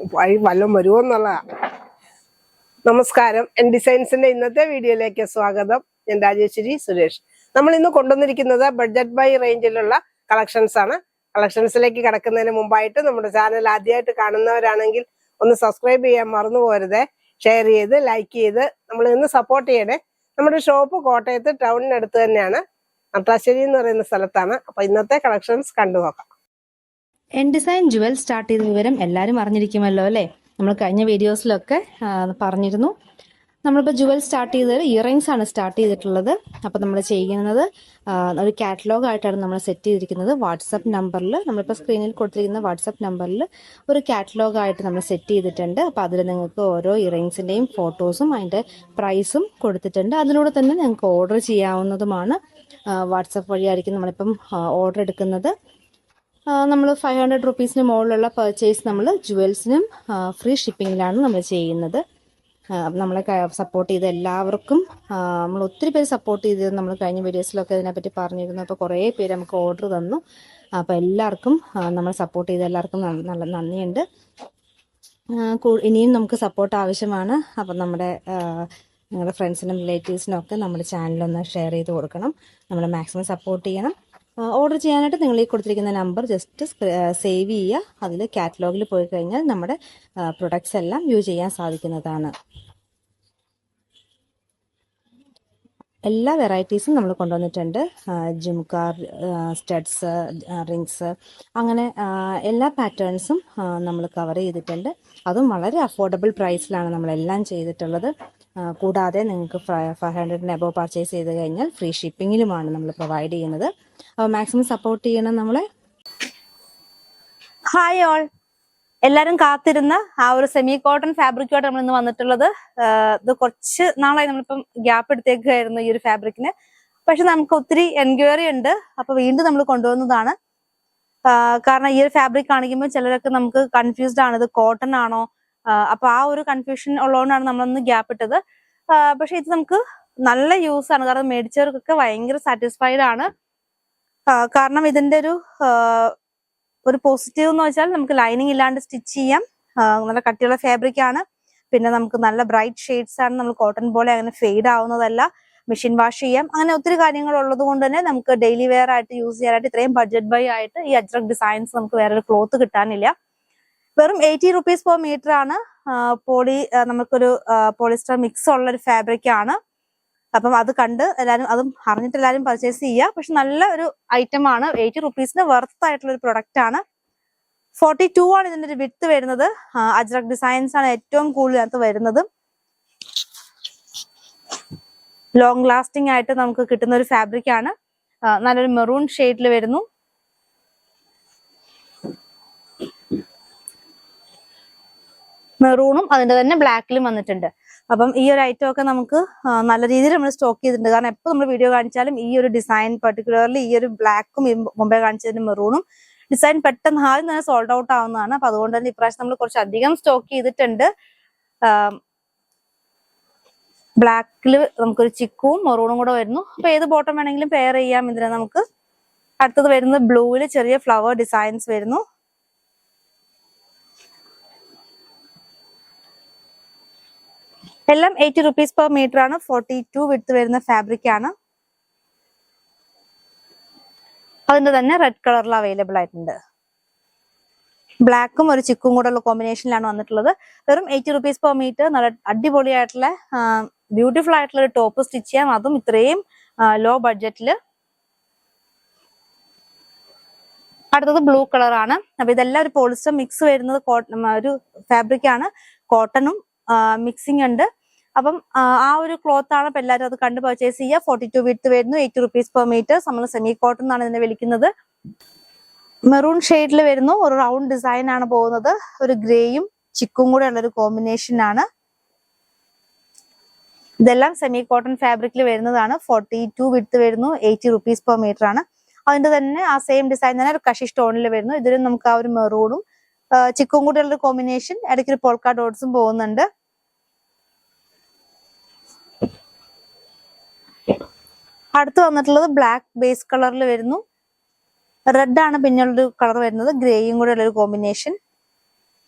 വല്ലതും വരുമോന്നുള്ളതാ. നമസ്കാരം, എൻ ഡിസൈൻസിന്റെ ഇന്നത്തെ വീഡിയോയിലേക്ക് സ്വാഗതം. ഞാൻ രാജേശ്വരി സുരേഷ്. നമ്മൾ ഇന്ന് കൊണ്ടുവന്നിരിക്കുന്നത് ബഡ്ജറ്റ് ബൈ റേഞ്ചിലുള്ള കളക്ഷൻസ് ആണ്. കളക്ഷൻസിലേക്ക് കടക്കുന്നതിന് മുമ്പായിട്ട് നമ്മുടെ ചാനൽ ആദ്യമായിട്ട് കാണുന്നവരാണെങ്കിൽ ഒന്ന് സബ്സ്ക്രൈബ് ചെയ്യാൻ മറന്നു പോരുതേ. ഷെയർ ചെയ്ത് ലൈക്ക് ചെയ്ത് നമ്മൾ ഇന്ന് സപ്പോർട്ട് ചെയ്യണേ. നമ്മുടെ ഷോപ്പ് കോട്ടയത്ത് ടൗണിനടുത്ത് തന്നെയാണ്, നട്ടാശ്ശേരി എന്ന് പറയുന്ന സ്ഥലത്താണ്. അപ്പൊ ഇന്നത്തെ കളക്ഷൻസ് കണ്ടു നോക്കാം. എൻ ഡിസൈൻ ജുവൽ സ്റ്റാർട്ട് ചെയ്ത വിവരം എല്ലാവരും അറിഞ്ഞിരിക്കുമല്ലോ അല്ലേ? നമ്മൾ കഴിഞ്ഞ വീഡിയോസിലൊക്കെ പറഞ്ഞിരുന്നു. നമ്മളിപ്പോൾ ജുവൽ സ്റ്റാർട്ട് ചെയ്തത് ഇയറിങ്സ് ആണ് സ്റ്റാർട്ട് ചെയ്തിട്ടുള്ളത്. അപ്പോൾ നമ്മൾ ചെയ്യുന്നത് ഒരു കാറ്റലോഗ് ആയിട്ടാണ് നമ്മൾ സെറ്റ് ചെയ്തിരിക്കുന്നത്. വാട്സപ്പ് നമ്പറിൽ നമ്മളിപ്പോൾ സ്ക്രീനിൽ കൊടുത്തിരിക്കുന്ന വാട്സപ്പ് നമ്പറിൽ ഒരു കാറ്റലോഗ് ആയിട്ട് നമ്മൾ സെറ്റ് ചെയ്തിട്ടുണ്ട്. അപ്പോൾ അതിൽ നിങ്ങൾക്ക് ഓരോ ഇയറിങ്സിൻ്റെയും ഫോട്ടോസും അതിൻ്റെ പ്രൈസും കൊടുത്തിട്ടുണ്ട്. അതിലൂടെ തന്നെ നിങ്ങൾക്ക് ഓർഡർ ചെയ്യാവുന്നതുമാണ്. വാട്സപ്പ് വഴിയായിരിക്കും നമ്മളിപ്പം ഓർഡർ എടുക്കുന്നത്. നമ്മൾ 500 റുപ്പീസിന് മുകളിലുള്ള പർച്ചേസ് നമ്മൾ ജുവൽസിനും ഫ്രീ ഷിപ്പിങ്ങിലാണ് നമ്മൾ ചെയ്യുന്നത്. നമ്മളെ സപ്പോർട്ട് ചെയ്ത എല്ലാവർക്കും നമ്മൾ ഒത്തിരി പേര് സപ്പോർട്ട് ചെയ്തത് നമ്മൾ കഴിഞ്ഞ വീഡിയോസിലൊക്കെ ഇതിനെപ്പറ്റി പറഞ്ഞിരുന്നു. അപ്പോൾ കുറേ പേര് നമുക്ക് ഓർഡർ തന്നു. അപ്പോൾ എല്ലാവർക്കും നമ്മൾ സപ്പോർട്ട് ചെയ്ത എല്ലാവർക്കും നല്ല നന്ദിയുണ്ട്. ഇനിയും നമുക്ക് സപ്പോർട്ട് ആവശ്യമാണ്. അപ്പം നിങ്ങളുടെ ഫ്രണ്ട്സിനും റിലേറ്റീവ്സിനും ഒക്കെ നമ്മുടെ ചാനലൊന്ന് ഷെയർ ചെയ്ത് കൊടുക്കണം. നമ്മൾ മാക്സിമം സപ്പോർട്ട് ചെയ്യണം. ഓർഡർ ചെയ്യാനായിട്ട് നിങ്ങൾ ഈ കൊടുത്തിരിക്കുന്ന നമ്പർ ജസ്റ്റ് സേവ് ചെയ്യുക. അതിൽ കാറ്റലോഗിൽ പോയി കഴിഞ്ഞാൽ നമ്മുടെ പ്രൊഡക്ട്സ് എല്ലാം യൂസ് ചെയ്യാൻ സാധിക്കുന്നതാണ്. എല്ലാ വെറൈറ്റീസും നമ്മൾ കൊണ്ടുവന്നിട്ടുണ്ട്. ജുംകാർ, സ്റ്റഡ്സ്, റിങ്സ്, അങ്ങനെ എല്ലാ പാറ്റേൺസും നമ്മൾ കവർ ചെയ്തിട്ടുണ്ട്. അതും വളരെ അഫോർഡബിൾ പ്രൈസിലാണ് നമ്മളെല്ലാം ചെയ്തിട്ടുള്ളത്. കൂടാതെ നിങ്ങൾക്ക് 500 എബോവ് പർച്ചേസ് ചെയ്ത് കഴിഞ്ഞാൽ ഫ്രീ ഷിപ്പിങ്ങിലുമാണ് നമ്മൾ പ്രൊവൈഡ് ചെയ്യുന്നത്. അപ്പോൾ മാക്സിമം സപ്പോർട്ട് ചെയ്യണം നമ്മളെ. ഹായ് ഓൾ, എല്ലാവരും കാത്തിരുന്ന ആ ഒരു സെമി കോട്ടൺ ഫാബ്രിക്കുമായിട്ട് നമ്മൾ ഇന്ന് വന്നിട്ടുള്ളത്. ഇത് കുറച്ച് നാളായി നമ്മളിപ്പം ഗ്യാപ്പ് എടുത്തേക്കായിരുന്നു ഈ ഒരു ഫാബ്രിക്കിന്. പക്ഷെ നമുക്ക് ഒത്തിരി എൻക്വയറി ഉണ്ട്. അപ്പൊ വീണ്ടും നമ്മൾ കൊണ്ടുവന്നതാണ്. കാരണം ഈ ഒരു ഫാബ്രിക് കാണിക്കുമ്പോൾ ചിലരൊക്കെ നമുക്ക് കൺഫ്യൂസ്ഡ് ആണ്, ഇത് കോട്ടൺ ആണോ. അപ്പൊ ആ ഒരു കൺഫ്യൂഷൻ ഉള്ളതുകൊണ്ടാണ് നമ്മളൊന്ന് ഗ്യാപ്പ് ഇട്ടത്. പക്ഷെ ഇത് നമുക്ക് നല്ല യൂസ് ആണ്. കാരണം മേടിച്ചവർക്കൊക്കെ ഭയങ്കര സാറ്റിസ്ഫൈഡ് ആണ്. കാരണം ഇതിന്റെ ഒരു പോസിറ്റീവ് എന്ന് വെച്ചാൽ നമുക്ക് ലൈനിങ് ഇല്ലാണ്ട് സ്റ്റിച്ച് ചെയ്യാം. നല്ല കട്ടിയുള്ള ഫാബ്രിക് ആണ്. പിന്നെ നമുക്ക് നല്ല ബ്രൈറ്റ് ഷെയ്ഡ്സ് ആണ്. നമ്മൾ കോട്ടൺ പോലെ അങ്ങനെ ഫെയ്ഡ് ആവുന്നതല്ല. മെഷീൻ വാഷ് ചെയ്യാം. അങ്ങനെ ഒത്തിരി കാര്യങ്ങൾ ഉള്ളത് കൊണ്ട് തന്നെ നമുക്ക് ഡെയിലി വെയർ ആയിട്ട് യൂസ് ചെയ്യാനായിട്ട് ഇത്രയും ബഡ്ജറ്റ് ബൈ ആയിട്ട് ഈ അജ്രക് ഡിസൈൻസ് നമുക്ക് വേറൊരു ക്ലോത്ത് കിട്ടാനില്ല. വെറും 80 റുപ്പീസ് പെർ മീറ്റർ ആണ്. നമുക്കൊരു പോളിസ്റ്റർ മിക്സ് ഉള്ള ഒരു ഫാബ്രിക് ആണ്. അപ്പം അത് കണ്ട് എല്ലാവരും അതും അറിഞ്ഞിട്ട് എല്ലാവരും പർച്ചേസ് ചെയ്യുക. പക്ഷെ നല്ല ഒരു ഐറ്റം ആണ്. 80 റുപ്പീസിന് വെർത്ത് ആയിട്ടുള്ള ഒരു പ്രൊഡക്റ്റ് ആണ്. 42 ആണ് ഇതിന്റെ ഒരു വിഡ്ത്ത് വരുന്നത്. അജ്രക് ഡിസൈൻസ് ആണ് ഏറ്റവും കൂടുതൽ ഇതിനകത്ത് വരുന്നത്. ലോങ് ലാസ്റ്റിംഗ് ആയിട്ട് നമുക്ക് കിട്ടുന്ന ഒരു ഫാബ്രിക് ആണ്. നല്ലൊരു മെറൂൺ ഷെയ്ഡിൽ വരുന്നു. മെറൂണും അതിന്റെ തന്നെ ബ്ലാക്കിലും വന്നിട്ടുണ്ട്. അപ്പം ഈ ഒരു ഐറ്റം ഒക്കെ നമുക്ക് നല്ല രീതിയിൽ നമ്മൾ സ്റ്റോക്ക് ചെയ്തിട്ടുണ്ട്. കാരണം എപ്പോൾ നമ്മൾ വീഡിയോ കാണിച്ചാലും ഈ ഒരു ഡിസൈൻ പെർട്ടിക്കുലർലി ഈ ഒരു ബ്ലാക്കും മുമ്പേ കാണിച്ചതിന്റെ മെറൂണും ഡിസൈൻ പെട്ടെന്ന് ആദ്യം തന്നെ സോൾഡ് ഔട്ട് ആവുന്നതാണ്. അപ്പൊ അതുകൊണ്ട് തന്നെ ഇപ്രാവശ്യം നമ്മൾ കുറച്ച് അധികം സ്റ്റോക്ക് ചെയ്തിട്ടുണ്ട്. ബ്ലാക്കിൽ നമുക്കൊരു ചിക്കും മെറൂണും കൂടെ വരുന്നു. അപ്പൊ ഏത് ബോട്ടം വേണമെങ്കിലും പെയർ ചെയ്യാം. ഇതിന് നമുക്ക് അടുത്തത് വരുന്നത് ബ്ലൂവിൽ ചെറിയ ഫ്ലവർ ഡിസൈൻസ് വരുന്നു. എല്ലാം 80 റുപ്പീസ് പെർ മീറ്റർ ആണ്. 42 വിഡ്ത്ത് വരുന്ന ഫാബ്രിക് ആണ്. അതിന്റെ തന്നെ റെഡ് കളറിൽ അവൈലബിൾ ആയിട്ടുണ്ട്. ബ്ലാക്കും ഒരു ചിക്കും കൂടെ ഉള്ള കോമ്പിനേഷനിലാണ് വന്നിട്ടുള്ളത്. വെറും 80 റുപ്പീസ് പെർ മീറ്റർ. നല്ല അടിപൊളിയായിട്ടുള്ള ബ്യൂട്ടിഫുൾ ആയിട്ടുള്ള ഒരു ടോപ്പ് സ്റ്റിച്ച് ചെയ്യാം. അതും ഇത്രയും ലോ ബഡ്ജറ്റില്. അടുത്തത് ബ്ലൂ കളർ ആണ്. അപ്പൊ ഇതെല്ലാം ഒരു പോളിസ്റ്റർ മിക്സ് വരുന്നത് ഒരു ഫാബ്രിക് ആണ്. കോട്ടണും മിക്സിംഗ് ഉണ്ട്. അപ്പം ആ ഒരു ക്ലോത്ത് ആണ്. അപ്പൊ എല്ലാവരും അത് കണ്ട് പർച്ചേസ് ചെയ്യുക. 42 വിഡ്ത്ത് വരുന്നു. 80 റുപ്പീസ് പെർ മീറ്റർ. നമ്മൾ സെമി കോട്ടൺ എന്നാണ് ഇതിനെ വിളിക്കുന്നത്. മെറൂൺ ഷെയ്ഡിൽ വരുന്നു. ഒരു റൗണ്ട് ഡിസൈൻ ആണ് പോകുന്നത്. ഒരു ഗ്രേയും ചിക്കും കൂടെ ഉള്ള ഒരു കോമ്പിനേഷൻ ആണ്. ഇതെല്ലാം സെമി കോട്ടൺ ഫാബ്രിക്കിൽ വരുന്നതാണ്. 42 വിഡ്ത്ത് വരുന്നു. 80 റുപ്പീസ് പെർ മീറ്റർ ആണ്. അതിന്റെ തന്നെ ആ സെയിം ഡിസൈൻ തന്നെ ഒരു കഷി സ്റ്റോണിൽ വരുന്നു. ഇതിലും നമുക്ക് ആ ഒരു മെറൂണും ചിക്കും കൂടെ ഉള്ള ഒരു കോമ്പിനേഷൻ. ഇടയ്ക്ക് ഒരു പോൾക്ക ഡോട്ട്സും പോകുന്നുണ്ട്. അടുത്ത് വന്നിട്ടുള്ളത് ബ്ലാക്ക് ബേസ് കളറിൽ വരുന്നു. റെഡ് ആണ് പിന്നുള്ളൊരു കളർ വരുന്നത്. ഗ്രേയും കൂടെ ഉള്ളൊരു കോമ്പിനേഷൻ.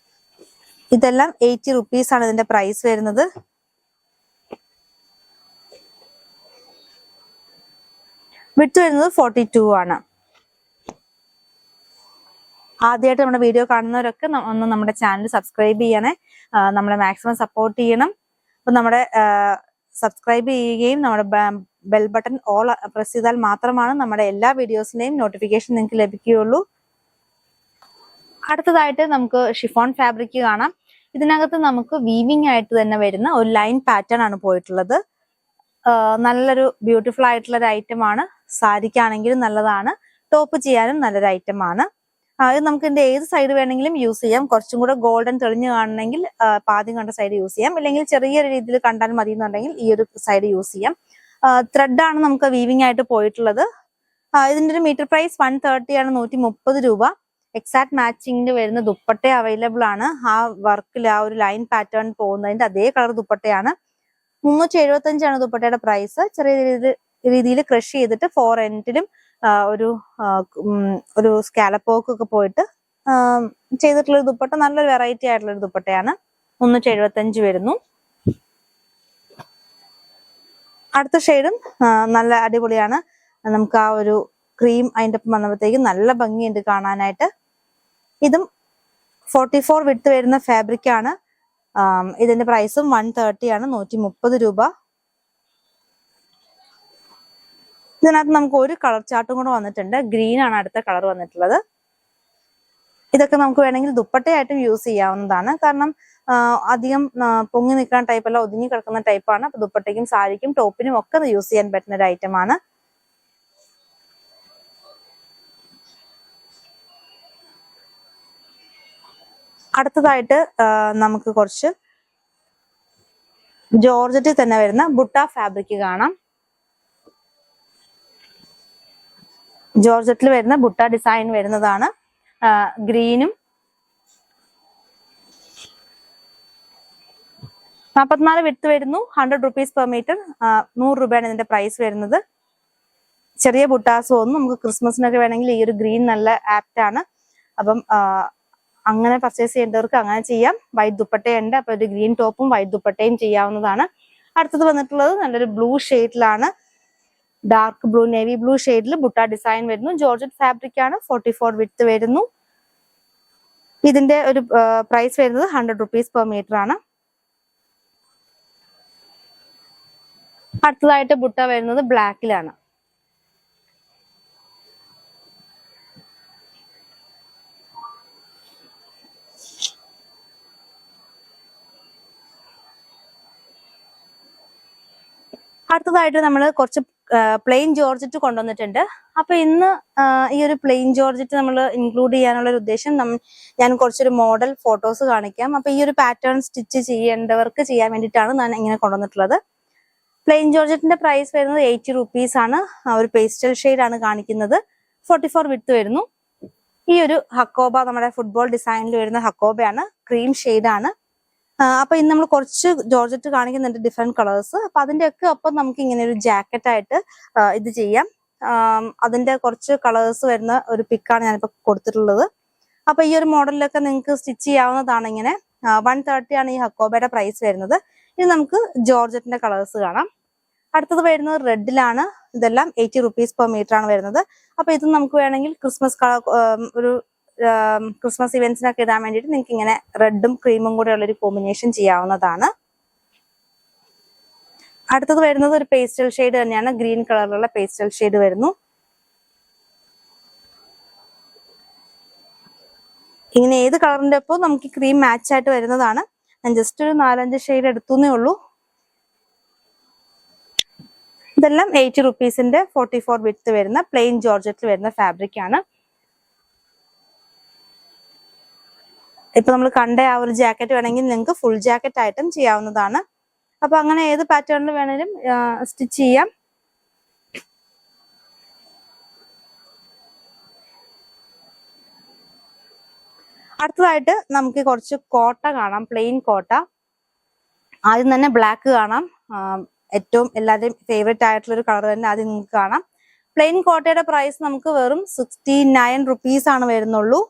ഇതെല്ലാം 80 rupees ആണ് ഇതിന്റെ പ്രൈസ് വരുന്നത്. വിഡ്ത് വരുന്നത് 42 ആണ്. ആദ്യമായിട്ട് നമ്മുടെ വീഡിയോ കാണുന്നവരൊക്കെ ഒന്ന് നമ്മുടെ ചാനൽ സബ്സ്ക്രൈബ് ചെയ്യണേ, നമ്മളെ മാക്സിമം സപ്പോർട്ട് ചെയ്യണം. അപ്പൊ നമ്മുടെ സബ്സ്ക്രൈബ് ചെയ്യുകയും നമ്മുടെ ബെൽ ബട്ടൺ ഓൾ പ്രസ് ചെയ്താൽ മാത്രമാണ് നമ്മുടെ എല്ലാ വീഡിയോസിന്റെയും നോട്ടിഫിക്കേഷൻ നിങ്ങൾക്ക് ലഭിക്കുകയുള്ളൂ. അടുത്തതായിട്ട് നമുക്ക് ഷിഫോൺ ഫാബ്രിക് കാണാം. ഇതിനകത്ത് നമുക്ക് വീവിംഗ് ആയിട്ട് തന്നെ വരുന്ന ഒരു ലൈൻ പാറ്റേൺ ആണ് പോയിട്ടുള്ളത്. നല്ലൊരു ബ്യൂട്ടിഫുൾ ആയിട്ടുള്ള ഒരു ഐറ്റം ആണ്. സാരിക്കാണെങ്കിലും നല്ലതാണ്, ടോപ്പ് ചെയ്യാനും നല്ലൊരു ഐറ്റം ആണ്. ഇത് നമുക്ക് ഇതിന്റെ ഏത് സൈഡ് വേണമെങ്കിലും യൂസ് ചെയ്യാം. കുറച്ചും കൂടെ ഗോൾഡൻ തെളിഞ്ഞു കാണണമെങ്കിൽ ആദ്യം കണ്ട സൈഡ് യൂസ് ചെയ്യാം, അല്ലെങ്കിൽ ചെറിയൊരു രീതിയിൽ കണ്ടാൽ മതി എന്നുണ്ടെങ്കിൽ ഈ ഒരു സൈഡ് യൂസ് ചെയ്യാം. ത്രെഡാണ് നമുക്ക് വീവിംഗ് ആയിട്ട് പോയിട്ടുള്ളത്. ഇതിന്റെ ഒരു മീറ്റർ പ്രൈസ് 130 ആണ്, 130 രൂപ. എക്സാക്ട് മാച്ചിങ്ങിന് വരുന്ന ദുപ്പട്ട അവൈലബിൾ ആണ്. ആ വർക്കിൽ ആ ഒരു ലൈൻ പാറ്റേൺ പോകുന്നതിന്റെ അതേ കളർ ദുപ്പട്ടയാണ്. 375 ആണ് ദുപ്പട്ടയുടെ പ്രൈസ്. ചെറിയ രീതിയിൽ ക്രഷ് ചെയ്തിട്ട് 4 എൻഡിലും ഒരു സ്കാലപ്പ് ഒക്കെ പോയിട്ട് ചെയ്തിട്ടുള്ള ഒരു ദുപ്പട്ട. നല്ലൊരു വെറൈറ്റി ആയിട്ടുള്ള ഒരു ദുപ്പട്ടയാണ്. 375 വരുന്നു. അടുത്ത ഷെയ്ഡും നല്ല അടിപൊളിയാണ്. നമുക്ക് ആ ഒരു ക്രീം അതിൻ്റെ ഒപ്പം വന്നപ്പോഴത്തേക്ക് നല്ല ഭംഗിയുണ്ട് കാണാനായിട്ട്. ഇതും 44 വിഡ്ത് വരുന്ന ഫാബ്രിക് ആണ്. ഇതിന്റെ പ്രൈസും 130 ആണ്, 130 രൂപ. ഇതിനകത്ത് നമുക്ക് ഒരു കളർ ചാർട്ടും കൂടെ വന്നിട്ടുണ്ട്. ഗ്രീൻ ആണ് അടുത്ത കളർ വന്നിട്ടുള്ളത്. ഇതൊക്കെ നമുക്ക് വേണമെങ്കിൽ ദുപ്പട്ടയായിട്ടും യൂസ് ചെയ്യാവുന്നതാണ്. കാരണം അധികം പൊങ്ങി നിൽക്കുന്ന ടൈപ്പ് അല്ല, ഒതുങ്ങി കിടക്കുന്ന ടൈപ്പാണ്. അപ്പൊ ദുപ്പട്ടയ്ക്കും സാരിക്കും ടോപ്പിനും ഒക്കെ യൂസ് ചെയ്യാൻ പറ്റുന്ന ഒരു ഐറ്റം ആണ്. അടുത്തതായിട്ട് നമുക്ക് കുറച്ച് ജോർജറ്റിൽ തന്നെ വരുന്ന ബുട്ട ഫാബ്രിക് കാണാം. ജോർജറ്റിൽ വരുന്ന ബുട്ട ഡിസൈൻ വരുന്നതാണ്. ഗ്രീനും 44 വിഡ്ത് വരുന്നു. 100 rupees പെർ മീറ്റർ. 100 രൂപയാണ് ഇതിന്റെ പ്രൈസ് വരുന്നത്. ചെറിയ ബുട്ടാസ് ഒന്നും നമുക്ക് ക്രിസ്മസിനൊക്കെ വേണമെങ്കിൽ ഈ ഒരു ഗ്രീൻ നല്ല ആപ്റ്റ് ആണ്. അപ്പം അങ്ങനെ പർച്ചേസ് ചെയ്യേണ്ടവർക്ക് അങ്ങനെ ചെയ്യാം. വൈറ്റ് ദുപ്പട്ടയുണ്ട്, അപ്പൊ ഒരു ഗ്രീൻ ടോപ്പും വൈറ്റ് ദുപ്പട്ടയും ചെയ്യാവുന്നതാണ്. അടുത്തത് വന്നിട്ടുള്ളത് നല്ലൊരു ബ്ലൂ ഷെയ്ഡിലാണ്. ഡാർക്ക് ബ്ലൂ, നേവി ബ്ലൂ ഷെയ്ഡിൽ ബുട്ട ഡിസൈൻ വരുന്നു. ജോർജറ്റ് ഫാബ്രിക് ആണ്. 44 വിഡ്ത് വരുന്നു. ഇതിന്റെ ഒരു പ്രൈസ് വരുന്നത് 100 rupees പെർ മീറ്റർ ആണ്. അടുത്തതായിട്ട് ബുട്ട വരുന്നത് ബ്ലാക്കിലാണ്. അടുത്തതായിട്ട് നമ്മൾ കുറച്ച് പ്ലെയിൻ ജോർജറ്റ് കൊണ്ടുവന്നിട്ടുണ്ട്. അപ്പൊ ഇന്ന് ഈ ഒരു പ്ലെയിൻ ജോർജറ്റ് നമ്മൾ ഇൻക്ലൂഡ് ചെയ്യാനുള്ള ഒരു ഉദ്ദേശം, ഞാൻ കുറച്ചൊരു മോഡൽ ഫോട്ടോസ് കാണിക്കാം. അപ്പൊ ഈ ഒരു പാറ്റേൺ സ്റ്റിച്ച് ചെയ്യേണ്ടവർക്ക് ചെയ്യാൻ വേണ്ടിയിട്ടാണ് ഞാൻ ഇങ്ങനെ കൊണ്ടുവന്നിട്ടുള്ളത്. പ്ലെയിൻ ജോർജറ്റിന്റെ പ്രൈസ് വരുന്നത് 80 rupees ആണ്. ഒരു പേസ്റ്റൽ ഷെയ്ഡ് ആണ് കാണിക്കുന്നത്. 44 വിഡ്ത് വരുന്നു. ഈ ഒരു ഹക്കോബ നമ്മുടെ ഫുട്ബോൾ ഡിസൈനിൽ വരുന്ന ഹക്കോബയാണ്. ക്രീം ഷെയ്ഡ് ആണ്. അപ്പൊ ഇന്ന് നമ്മൾ കുറച്ച് ജോർജറ്റ് കാണിക്കുന്നുണ്ട്, ഡിഫറെന്റ് കളേഴ്സ്. അപ്പൊ അതിന്റെ ഒക്കെ ഒപ്പം നമുക്ക് ഇങ്ങനെ ഒരു ജാക്കറ്റ് ആയിട്ട് ഇത് ചെയ്യാം. അതിന്റെ കുറച്ച് കളേഴ്സ് വരുന്ന ഒരു പിക്കാണ് ഞാനിപ്പോ കൊടുത്തിട്ടുള്ളത്. അപ്പൊ ഈ ഒരു മോഡലിലൊക്കെ നിങ്ങൾക്ക് സ്റ്റിച്ച് ചെയ്യാവുന്നതാണ്. ഇങ്ങനെ 130 ആണ് ഈ ഹക്കോബയുടെ പ്രൈസ് വരുന്നത്. ഇനി നമുക്ക് ജോർജറ്റിന്റെ കളേഴ്സ് കാണാം. അടുത്തത് വരുന്നത് റെഡിലാണ്. ഇതെല്ലാം 80 rupees പെർ മീറ്റർ ആണ് വരുന്നത്. അപ്പൊ ഇത് നമുക്ക് വേണമെങ്കിൽ ക്രിസ്മസ് ഇവന്റ്സിനൊക്കെ ഇടാൻ വേണ്ടിയിട്ട് നിങ്ങൾക്ക് ഇങ്ങനെ റെഡും ക്രീമും കൂടെ ഉള്ളൊരു കോമ്പിനേഷൻ ചെയ്യാവുന്നതാണ്. അടുത്തത് വരുന്നത് ഒരു പേസ്റ്റൽ ഷെയ്ഡ് തന്നെയാണ്. ഗ്രീൻ കളറിലുള്ള പേസ്റ്റൽ ഷെയ്ഡ് വരുന്നു. ഇങ്ങനെ ഏത് കളറിന്റെ ഒപ്പം നമുക്ക് ക്രീം മാച്ച് ആയിട്ട് വരുന്നതാണ്. ഞാൻ ജസ്റ്റ് ഒരു 4-5 ഷെയ്ഡ് എടുത്തുന്നേ ഉള്ളൂ. ഇതെല്ലാം 80 rupeesന്റെ 44 വിഡ്ത് വരുന്ന പ്ലെയിൻ ജോർജറ്റിൽ വരുന്ന ഫാബ്രിക് ആണ്. ഇപ്പൊ നമ്മൾ കണ്ട ആ ഒരു ജാക്കറ്റ് വേണമെങ്കിൽ നിങ്ങൾക്ക് ഫുൾ ജാക്കറ്റ് ആയിട്ടും ചെയ്യാവുന്നതാണ്. അപ്പൊ അങ്ങനെ ഏത് പാറ്റേണിൽ വേണേലും സ്റ്റിച്ച് ചെയ്യാം. അടുത്തതായിട്ട് നമുക്ക് കുറച്ച് കോട്ട കാണാം, പ്ലെയിൻ കോട്ട. ആദ്യം തന്നെ ബ്ലാക്ക് കാണാം. ഏറ്റവും എല്ലാവരുടെയും ഫേവറേറ്റ് ആയിട്ടുള്ള ഒരു കളർ തന്നെ ആദ്യം നിങ്ങൾക്ക് കാണാം. പ്ലെയിൻ കോട്ടയുടെ പ്രൈസ് നമുക്ക് വെറും 69 rupees ആണ് വരുന്നുള്ളൂ.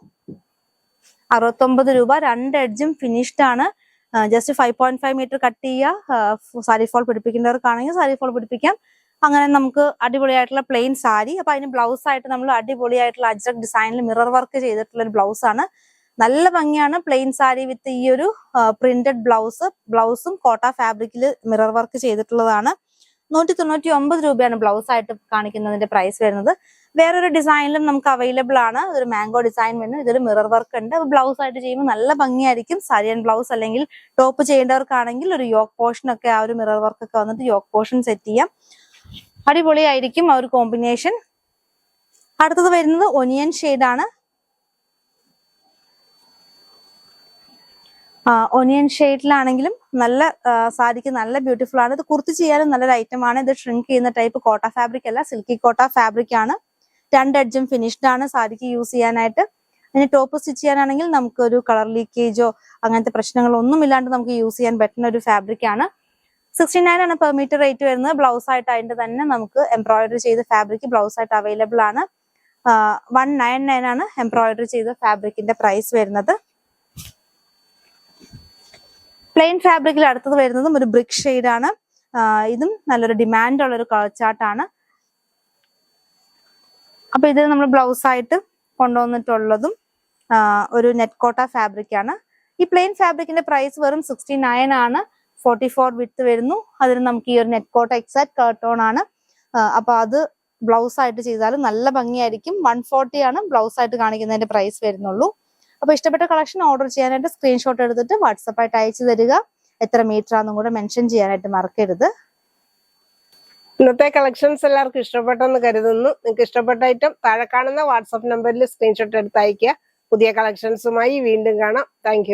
69 രൂപ. 2 എഡ്ജും ഫിനിഷ്ഡ് ആണ്. ജസ്റ്റ് 5.5 മീറ്റർ കട്ട് ചെയ്യുക. സാരി ഫോൾ പിടിപ്പിക്കേണ്ടവർക്കാണെങ്കിൽ സാരി ഫോൾ പിടിപ്പിക്കാം. അങ്ങനെ നമുക്ക് അടിപൊളിയായിട്ടുള്ള പ്ലെയിൻ സാരി. അപ്പൊ അതിന് ബ്ലൗസ് ആയിട്ട് നമ്മൾ അടിപൊളിയായിട്ടുള്ള അജ്രക് ഡിസൈനിൽ മിറർ വർക്ക് ചെയ്തിട്ടുള്ള ഒരു ബ്ലൗസ് ആണ്. നല്ല ഭംഗിയാണ്. പ്ലെയിൻ സാരി വിത്ത് ഈ ഒരു പ്രിന്റഡ് ബ്ലൗസും കോട്ട ഫാബ്രിക്കിൽ മിറർ വർക്ക് ചെയ്തിട്ടുള്ളതാണ്. 199 രൂപയാണ് ബ്ലൗസ് ആയിട്ട് കാണിക്കുന്നതിന്റെ പ്രൈസ് വരുന്നത്. വേറൊരു ഡിസൈനിലും നമുക്ക് അവൈലബിൾ ആണ്. ഇതൊരു മാംഗോ ഡിസൈൻ വരുന്നു. ഇതൊരു മിറർ വർക്ക് ഉണ്ട്. ബ്ലൗസ് ആയിട്ട് ചെയ്യുമ്പോൾ നല്ല ഭംഗിയായിരിക്കും. സാരി ആൻഡ് ബ്ലൗസ് അല്ലെങ്കിൽ ടോപ്പ് ചെയ്യേണ്ടവർക്കാണെങ്കിൽ ഒരു യോക്ക് പോർഷൻ ഒക്കെ ആ ഒരു മിറർ വർക്ക് ഒക്കെ വന്നിട്ട് യോക്ക് പോർഷൻ സെറ്റ് ചെയ്യാം. അടിപൊളിയായിരിക്കും ആ ഒരു കോമ്പിനേഷൻ. അടുത്തത് വരുന്നത് ഒനിയൻ ഷെയ്ഡാണ്. ഒനിയൻ ഷെയ്ഡിലാണെങ്കിലും നല്ല സാരിക്ക് നല്ല ബ്യൂട്ടിഫുൾ ആണ്. ഇത് കുർത്തി ചെയ്യാനും നല്ലൊരു ഐറ്റം ആണ്. ഇത് ഷ്രിങ്ക് ചെയ്യുന്ന ടൈപ്പ് കോട്ട ഫാബ്രിക് അല്ല, സിൽക്കി കോട്ട ഫാബ്രിക് ആണ്. 2 എഡ്ജും ഫിനിഷ്ഡ് ആണ് സാരിക്ക് യൂസ് ചെയ്യാനായിട്ട്. അതിന് ടോപ്പ് സ്റ്റിച്ച് ചെയ്യാനാണെങ്കിൽ നമുക്ക് ഒരു കളർ ലീക്കേജോ അങ്ങനത്തെ പ്രശ്നങ്ങളൊന്നും ഇല്ലാണ്ട് നമുക്ക് യൂസ് ചെയ്യാൻ പറ്റുന്ന ഒരു ഫാബ്രിക് ആണ്. 69 ആണ് പെർ മീറ്റർ റേറ്റ് വരുന്നത്. ബ്ലൗസ് ആയിട്ട് അതിന്റെ തന്നെ നമുക്ക് എംബ്രോയിഡറി ചെയ്ത ഫാബ്രിക് ബ്ലൗസ് ആയിട്ട് അവൈലബിൾ ആണ്. 199 ആണ് എംബ്രോയിഡറി ചെയ്ത ഫാബ്രിക്കിന്റെ പ്രൈസ് വരുന്നത്. പ്ലെയിൻ ഫാബ്രിക്കിൽ അടുത്തത് വരുന്നതും ഒരു ബ്രിക്ക് ഷെയ്ഡ് ആണ്. ഇതും നല്ലൊരു ഡിമാൻഡ് ഉള്ള ഒരു കളർ ചാർട്ടാണ്. അപ്പൊ ഇത് നമ്മൾ ബ്ലൗസ് ആയിട്ട് കൊണ്ടുവന്നിട്ടുള്ളതും ഒരു നെറ്റ് കോട്ട ഫാബ്രിക് ആണ്. ഈ പ്ലെയിൻ ഫാബ്രിക്കിന്റെ പ്രൈസ് വെറും 69 ആണ്. 44 വിത്ത് വരുന്നു. അതിന് നമുക്ക് ഈ ഒരു നെറ്റ് കോട്ട എക്സാക്ട് കർട്ടോൺ ആണ്. അപ്പൊ അത് ബ്ലൗസ് ആയിട്ട് ചെയ്താലും നല്ല ഭംഗിയായിരിക്കും. 140 ആണ് ബ്ലൗസ് ആയിട്ട് കാണിക്കുന്നതിന്റെ പ്രൈസ് വരുന്നുള്ളൂ. അപ്പൊ ഇഷ്ടപ്പെട്ട കളക്ഷൻ ഓർഡർ ചെയ്യാനായിട്ട് സ്ക്രീൻഷോട്ട് എടുത്തിട്ട് വാട്സപ്പായിട്ട് അയച്ചു തരിക. എത്ര മീറ്റർ ആണെന്നും കൂടെ മെൻഷൻ ചെയ്യാനായിട്ട് മറക്കരുത്. ഇന്നത്തെ കളക്ഷൻസ് എല്ലാവർക്കും ഇഷ്ടപ്പെട്ടെന്ന് കരുതുന്നു. നിങ്ങൾക്ക് ഇഷ്ടപ്പെട്ട ഐറ്റം താഴെ കാണുന്ന വാട്സപ്പ് നമ്പറിൽ സ്ക്രീൻഷോട്ട് എടുത്ത് അയക്കുക. പുതിയ കളക്ഷൻസുമായി വീണ്ടും കാണാം. താങ്ക്